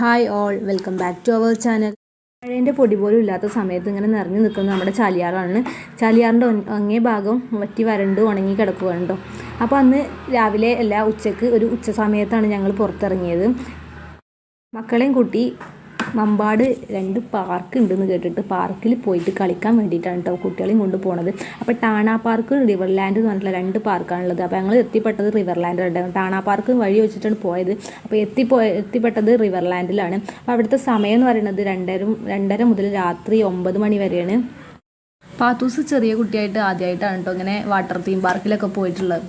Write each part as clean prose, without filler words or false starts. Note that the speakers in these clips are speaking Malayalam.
Hi all, welcome back to our channel. മഴേൻ്റെ പൊടി പോലും ഇല്ലാത്ത സമയത്ത് ഇങ്ങനെ നിറഞ്ഞു നിൽക്കുന്നത് നമ്മുടെ ചാലിയാറാണ്. ചാലിയാറിൻ്റെ അങ്ങേ ഭാഗം വറ്റി വരണ്ട് ഉണങ്ങി കിടക്കുകയാണ് കേട്ടോ. അപ്പോൾ അന്ന് രാവിലെ ഉച്ചയ്ക്ക് ഒരു ഉച്ച സമയത്താണ് ഞങ്ങൾ പുറത്തിറങ്ങിയത്. മക്കളെയും കൂട്ടി മമ്പാട് 2 പാർക്ക് ഉണ്ടെന്ന് കേട്ടിട്ട് പാർക്കിൽ പോയിട്ട് കളിക്കാൻ വേണ്ടിയിട്ടാണ് കേട്ടോ കുട്ടികളെയും കൊണ്ട് പോണത്. അപ്പോൾ ടാണ പാർക്ക്, റിവർലാൻഡ് എന്ന് പറഞ്ഞിട്ടുള്ള 2 പാർക്കാണുള്ളത്. അപ്പോൾ ഞങ്ങൾ എത്തിപ്പെട്ടത് റിവർലാൻഡിലാണ്. ടാണ പാർക്ക് വഴി വെച്ചിട്ടാണ് പോയത്. അപ്പോൾ എത്തിപ്പെട്ടത് റിവർലാൻഡിലാണ്. അപ്പോൾ അവിടുത്തെ സമയം എന്ന് പറയുന്നത് 2:30 മുതൽ രാത്രി 9 മണി വരെയാണ്. പാത്തൂസ് ചെറിയ കുട്ടിയായിട്ട് ആദ്യമായിട്ടാണ് കേട്ടോ ഇങ്ങനെ വാട്ടർ തീം പാർക്കിലൊക്കെ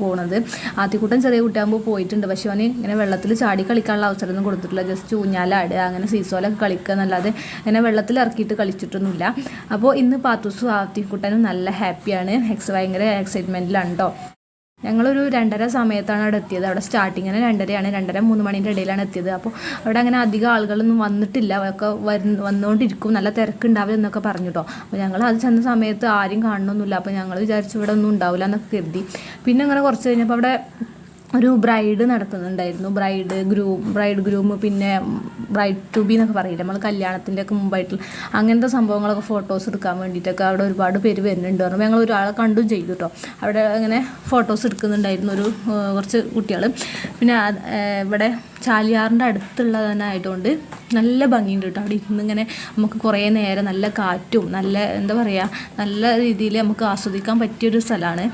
പോണത്. ആദ്യക്കൂട്ടം ചെറിയ കുട്ടിയാകുമ്പോൾ പോയിട്ടുണ്ട്, പക്ഷേ അവന് ഇങ്ങനെ വെള്ളത്തിൽ ചാടി കളിക്കാനുള്ള അവസരമൊന്നും കൊടുത്തിട്ടില്ല. ജസ്റ്റ് ഊഞ്ഞാലാടുക, അങ്ങനെ സീസോലൊക്കെ കളിക്കുക എന്നല്ലാതെ ഇങ്ങനെ വെള്ളത്തിൽ ഇറക്കിയിട്ട് കളിച്ചിട്ടൊന്നുമില്ല. അപ്പോൾ ഇന്ന് പാത്തൂസും ആദ്യക്കൂട്ടനും നല്ല ഹാപ്പിയാണ്, ഭയങ്കര എക്സൈറ്റ്മെൻറ്റിലാണ് കേട്ടോ. ഞങ്ങളൊരു 2:30 സമയത്താണ് അവിടെ എത്തിയത്. അവിടെ സ്റ്റാർട്ടിങ്ങിന് 2:30 2:30-3 മണീൻ്റെ ഇടയിലാണ് എത്തിയത്. അപ്പോൾ അവിടെ അങ്ങനെ അധികം ആളുകളൊന്നും വന്നിട്ടില്ല, അവരൊക്കെ വന്നുകൊണ്ടിരിക്കും, നല്ല തിരക്കുണ്ടാവില്ല എന്നൊക്കെ പറഞ്ഞു കേട്ടോ. അപ്പോൾ ഞങ്ങൾ അത് ചെന്ന സമയത്ത് ആരും കാണണമെന്നില്ല. അപ്പോൾ ഞങ്ങൾ വിചാരിച്ചു ഇവിടെ ഒന്നും ഉണ്ടാവില്ല എന്നൊക്കെ കരുതി. പിന്നെ അങ്ങനെ കുറച്ച് കഴിഞ്ഞപ്പോൾ അവിടെ ഒരു ബ്രൈഡ് നടക്കുന്നുണ്ടായിരുന്നു. ബ്രൈഡ് ഗ്രൂം പിന്നെ ബ്രൈഡ് ടു ബി എന്നൊക്കെ പറയില്ല, നമ്മൾ കല്യാണത്തിൻ്റെ ഒക്കെ മുമ്പായിട്ടുള്ള അങ്ങനത്തെ സംഭവങ്ങളൊക്കെ ഫോട്ടോസ് എടുക്കാൻ വേണ്ടിയിട്ടൊക്കെ അവിടെ ഒരുപാട് പേര് വരുന്നുണ്ട്. പറയുമ്പോൾ ഞങ്ങൾ ഒരാളെ കണ്ടും ചെയ്തു കേട്ടോ. അവിടെ അങ്ങനെ ഫോട്ടോസ് എടുക്കുന്നുണ്ടായിരുന്നു കുറച്ച് കുട്ടികൾ. പിന്നെ ഇവിടെ ചാലിയാറിൻ്റെ അടുത്തുള്ളതിനായതുകൊണ്ട് നല്ല ഭംഗിയുണ്ട് കേട്ടോ. അവിടെ ഇന്നിങ്ങനെ നമുക്ക് കുറേ നേരം നല്ല കാറ്റും നല്ല നല്ല രീതിയിൽ നമുക്ക് ആസ്വദിക്കാൻ പറ്റിയൊരു സ്ഥലമാണ്.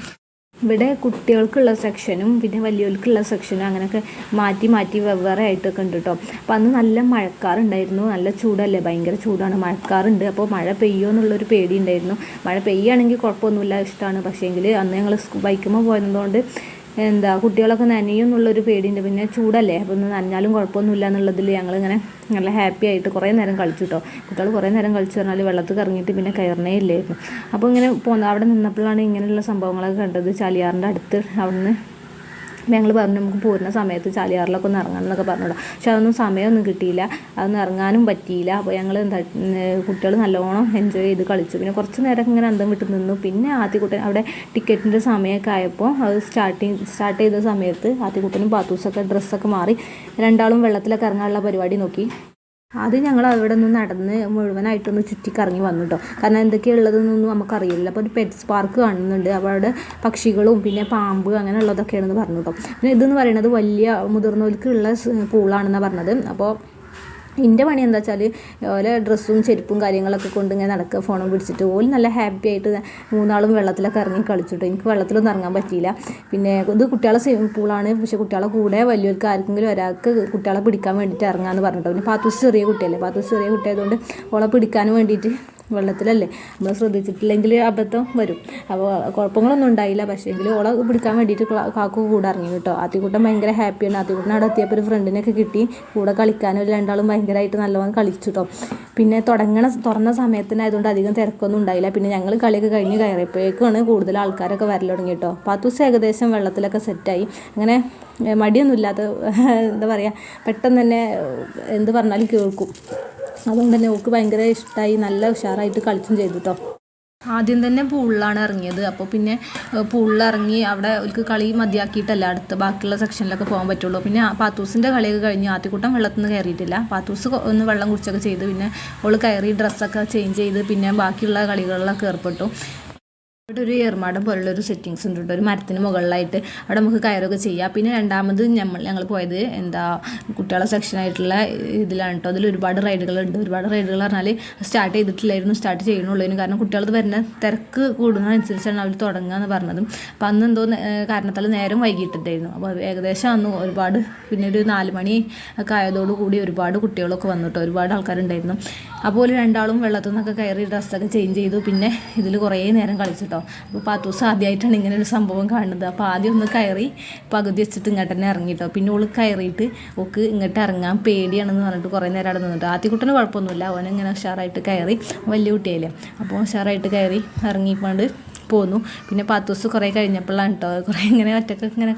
ഇവിടെ കുട്ടികൾക്കുള്ള സെക്ഷനും പിന്നെ വലിയവർക്കുള്ള സെക്ഷനും അങ്ങനെയൊക്കെ മാറ്റി വെവ്വേറെ ആയിട്ടൊക്കെ ഉണ്ട് കേട്ടോ. അപ്പോൾ അന്ന് നല്ല മഴക്കാറുണ്ടായിരുന്നു, നല്ല ചൂടല്ലേ, ഭയങ്കര ചൂടാണ്, മഴക്കാറുണ്ട്. അപ്പോൾ മഴ പെയ്യുമോ എന്നുള്ളൊരു പേടി ഉണ്ടായിരുന്നു. മഴ പെയ്യുകയാണെങ്കിൽ കുഴപ്പമൊന്നുമില്ല, ഇഷ്ടമാണ്. പക്ഷേങ്കിൽ അന്ന് ഞങ്ങൾ ബൈക്കുമ്പോൾ പോയതുകൊണ്ട് കുട്ടികളൊക്കെ നനയും എന്നുള്ളൊരു പേടിയുണ്ട്. പിന്നെ ചൂടല്ലേ, അപ്പോൾ ഒന്ന് നനഞ്ഞാലും കുഴപ്പമൊന്നുമില്ല എന്നുള്ളതിൽ ഞങ്ങളിങ്ങനെ നല്ല ഹാപ്പി ആയിട്ട് കുറേ നേരം കളിച്ചു കേട്ടോ. കുട്ടികൾ കുറേ നേരം കളിച്ചു പറഞ്ഞാൽ വെള്ളത്തിൽ ഇറങ്ങിയിട്ട് പിന്നെ കയറണേ ഇല്ലായിരുന്നു. അപ്പോൾ ഇങ്ങനെ അവിടെ നിന്നപ്പോഴാണ് ഇങ്ങനെയുള്ള സംഭവങ്ങളൊക്കെ കണ്ടത്. ചാലിയാറിൻ്റെ അടുത്ത് അവിടുന്ന് ഞങ്ങൾ പറഞ്ഞു നമുക്ക് പോരുന്ന സമയത്ത് ചാലിയാറിലൊക്കെ ഒന്ന് ഇറങ്ങണം എന്നൊക്കെ പറഞ്ഞോളൂ. പക്ഷെ അതൊന്നും സമയമൊന്നും കിട്ടിയില്ല, അതൊന്നും ഇറങ്ങാനും പറ്റിയില്ല. അപ്പോൾ ഞങ്ങൾ കുട്ടികൾ നല്ലോണം എൻജോയ് ചെയ്ത് കളിച്ചു. പിന്നെ കുറച്ച് നേരം ഇങ്ങനെ അന്തം വിട്ട് നിന്നു. പിന്നെ ആദ്യക്കുട്ടൻ അവിടെ ടിക്കറ്റിൻ്റെ സമയമൊക്കെ ആയപ്പോൾ അത് സ്റ്റാർട്ട് ചെയ്ത സമയത്ത് ആദ്യക്കുട്ടനും പാത്തൂസൊക്കെ ഡ്രസ്സൊക്കെ മാറി രണ്ടാളും വെള്ളത്തിലൊക്കെ ഇറങ്ങാനുള്ള പരിപാടി നോക്കി. ആദ്യം ഞങ്ങൾ അവിടെ നിന്ന് നടന്ന് മുഴുവനായിട്ടൊന്ന് ചുറ്റിക്കറങ്ങി വന്നു കേട്ടോ. കാരണം എന്തൊക്കെയുള്ളതെന്നൊന്നും നമുക്കറിയില്ല. അപ്പോൾ ഒരു പെറ്റ്സ് പാർക്ക് കാണുന്നുണ്ട്. അപ്പോൾ അവിടെ പക്ഷികളും പിന്നെ പാമ്പ് അങ്ങനെയുള്ളതൊക്കെയാണെന്ന് പറഞ്ഞു കേട്ടോ. പിന്നെ ഇതെന്ന് പറയുന്നത് വലിയ മുതിർന്നവർക്കുള്ള പൂളാണെന്നാണ് പറഞ്ഞത്. അപ്പോൾ എൻ്റെ പണി എന്താ വെച്ചാൽ ഓലെ ഡ്രസ്സും ചെരുപ്പും കാര്യങ്ങളൊക്കെ കൊണ്ട് ഇങ്ങനെ നടക്കുക, ഫോണും പിടിച്ചിട്ട്. ഓല് നല്ല ഹാപ്പി ആയിട്ട് 3 വെള്ളത്തിലൊക്കെ ഇറങ്ങി കളിച്ചിട്ട്. എനിക്ക് വെള്ളത്തിലൊന്നും ഇറങ്ങാൻ പറ്റിയില്ല. പിന്നെ ഇത് കുട്ടികളെ പൂളാണ്, പക്ഷേ കുട്ടികളെ കൂടെ വലിയവർക്ക് ആർക്കെങ്കിലും ഒരാൾക്ക് കുട്ടികളെ പിടിക്കാൻ വേണ്ടിയിട്ട് ഇറങ്ങാമെന്ന് പറഞ്ഞിട്ടോ. പിന്നെ പാത്തൂസ് ചെറിയ കുട്ടിയായതുകൊണ്ട് ഓളെ പിടിക്കാൻ വേണ്ടിയിട്ട് വെള്ളത്തിലല്ലേ, നമ്മൾ ശ്രദ്ധിച്ചിട്ടില്ലെങ്കിൽ അബദ്ധം വരും. അപ്പോൾ കുഴപ്പങ്ങളൊന്നും ഉണ്ടായില്ല. പക്ഷേങ്കിൽ ഓളെ പിടിക്കാൻ വേണ്ടിയിട്ട് കാക്കു കൂടെ ഇറങ്ങി കേട്ടോ. ആദ്യക്കൂട്ടം ഭയങ്കര ഹാപ്പിയാണ്. ആദ്യക്കൂട്ടം അവിടെ എത്തിയപ്പോൾ ഒരു ഫ്രണ്ടിനൊക്കെ കിട്ടി കൂടെ കളിക്കാനും. രണ്ടാളും ഭയങ്കരമായിട്ട് നല്ലോണം കളിച്ചു കേട്ടോ. പിന്നെ തുറന്ന സമയത്തിനായതുകൊണ്ട് അധികം തിരക്കൊന്നും ഉണ്ടായില്ല. പിന്നെ ഞങ്ങൾ കളിയൊക്കെ കഴിഞ്ഞ് കയറിയപ്പോഴേക്കാണ് കൂടുതൽ ആൾക്കാരൊക്കെ വരൽ തുടങ്ങി കേട്ടോ. പാത്തൂസ് ഏകദേശം വെള്ളത്തിലൊക്കെ സെറ്റായി. അങ്ങനെ മടിയൊന്നുമില്ലാത്ത പെട്ടെന്ന് തന്നെ എന്ത് പറഞ്ഞാലും കേൾക്കും. അതുകൊണ്ട് തന്നെ ഓൾക്ക് ഭയങ്കര ഇഷ്ടമായി, നല്ല ഉഷാറായിട്ട് കളിച്ചും ചെയ്തു കേട്ടോ. ആദ്യം തന്നെ പൂളിലാണ് ഇറങ്ങിയത്. അപ്പോൾ പിന്നെ പൂളിലിറങ്ങി അവിടെ അവർക്ക് കളി മതിയാക്കിയിട്ടല്ല അടുത്ത ബാക്കിയുള്ള സെക്ഷനിലൊക്കെ പോകാൻ പറ്റുള്ളൂ. പിന്നെ പാത്തൂസിൻ്റെ കളിയൊക്കെ കഴിഞ്ഞ് ആദ്യക്കൂട്ടം വെള്ളത്തിൽ നിന്ന് കയറിയിട്ടില്ല. പാത്തൂസ് ഒന്ന് വെള്ളം കുടിച്ചൊക്കെ ചെയ്ത് പിന്നെ അവൾ കയറി ഡ്രസ്സൊക്കെ ചേഞ്ച് ചെയ്ത് പിന്നെ ബാക്കിയുള്ള കളികളിലൊക്കെ ഏർപ്പെട്ടു. ഇവിടെ ഒരു ഏർമാടം പോലുള്ളൊരു സെറ്റിങ്സ് ഉണ്ട് കേട്ടോ, ഒരു മരത്തിന് മുകളിലായിട്ട്. അവിടെ നമുക്ക് കയറൊക്കെ ചെയ്യാം. പിന്നെ രണ്ടാമത് ഞങ്ങൾ പോയത് കുട്ടികളെ സെക്ഷനായിട്ടുള്ള ഇതിലാണ് കേട്ടോ. അതിൽ ഒരുപാട് റൈഡുകളുണ്ട്. ഒരുപാട് റൈഡുകൾ പറഞ്ഞാൽ സ്റ്റാർട്ട് ചെയ്യണുള്ളൂ. കാരണം കുട്ടികളത് വരുന്ന തിരക്ക് കൂടുന്നതനുസരിച്ചാണ് അവർ തുടങ്ങുക എന്ന് പറഞ്ഞത്. അപ്പം അന്ന് എന്തോ കാരണത്താൽ നേരം വൈകിട്ടുണ്ടായിരുന്നു. അപ്പോൾ ഏകദേശം അന്ന് ഒരുപാട് പിന്നെ ഒരു 4 മണി ഒക്കെ ആയതോടുകൂടി ഒരുപാട് കുട്ടികളൊക്കെ വന്നു കേട്ടോ. ഒരുപാട് ആൾക്കാരുണ്ടായിരുന്നു. അപ്പോൾ രണ്ടാളും വെള്ളത്തിൽ നിന്നൊക്കെ കയറി ഡ്രസ്സൊക്കെ ചേഞ്ച് ചെയ്തു. പിന്നെ ഇതിൽ കുറേ നേരം കളിച്ചിട്ടോ. അപ്പോൾ പാത്തൂസ് ആദ്യമായിട്ടാണ് ഇങ്ങനെ ഒരു സംഭവം കാണുന്നത്. അപ്പോൾ ആദ്യം ഒന്ന് കയറി പകുതി വെച്ചിട്ട് ഇങ്ങോട്ട് തന്നെ ഇറങ്ങിട്ടോ. പിന്നെ ഓൾ കയറിയിട്ട് ഓക്ക് ഇങ്ങോട്ട് ഇറങ്ങാൻ പേടിയാണെന്ന് പറഞ്ഞിട്ട് കുറേ നേരം അവിടെ നിന്നിട്ട്. ആദ്യക്കുട്ടന് കുഴപ്പമൊന്നുമില്ല, അവനിങ്ങനെ ഉഷാറായിട്ട് കയറി, വലിയ കുട്ടിയായില്ലേ, അപ്പോൾ ഉഷാറായിട്ട് കയറി ഇറങ്ങിക്കൊണ്ട് പോന്നു. പിന്നെ പാത്തൂസ് കുറേ കഴിഞ്ഞപ്പോഴാണ് കേട്ടോ കുറേ ഇങ്ങനെ ഒറ്റക്കൊക്കെ ഇങ്ങനെ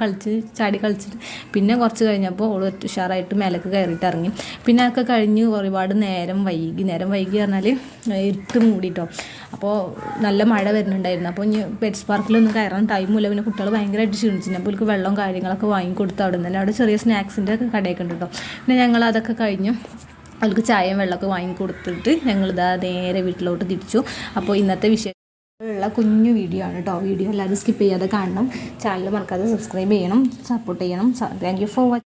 ചാടി കളിച്ചിട്ട് പിന്നെ കുറച്ച് കഴിഞ്ഞപ്പോൾ ഓൾ ഉഷാറായിട്ട് മേലേക്ക് കയറിയിട്ട് ഇറങ്ങി. പിന്നെ അതൊക്കെ കഴിഞ്ഞ് ഒരുപാട് നേരം വൈകി പറഞ്ഞാൽ ഇരുട്ട് മൂടിട്ടോ. അപ്പോൾ നല്ല മഴ വരുന്നുണ്ടായിരുന്നു. അപ്പോൾ ഇനി പെറ്റ്സ് പാർക്കിലൊന്നും കയറാൻ ടൈമില്ല. പിന്നെ കുട്ടികൾ ഭയങ്കരമായിട്ട് ക്ഷീണിച്ചിരുന്നു. അപ്പോൾ അവർക്ക് വെള്ളം കാര്യങ്ങളൊക്കെ വാങ്ങിക്കൊടുത്തു. അവിടെ നിന്ന് തന്നെ അവിടെ ചെറിയ സ്നാക്സിൻ്റെ ഒക്കെ കടയൊക്കെ ഉണ്ട് കേട്ടോ. പിന്നെ ഞങ്ങൾ അതൊക്കെ കഴിഞ്ഞു അവർക്ക് ചായയും വെള്ളമൊക്കെ വാങ്ങിക്കൊടുത്തിട്ട് ഞങ്ങളിതാ നേരെ വീട്ടിലോട്ട് തിരിച്ചു. അപ്പോൾ ഇന്നത്തെ ഉള്ള കുഞ്ഞു വീഡിയോ ആണ് കേട്ടോ. വീഡിയോ എല്ലാവരും സ്കിപ്പ് ചെയ്യാതെ കാണണം. ചാനൽ മറക്കാതെ സബ്സ്ക്രൈബ് ചെയ്യണം, സപ്പോർട്ട് ചെയ്യണം. Thank you for watching.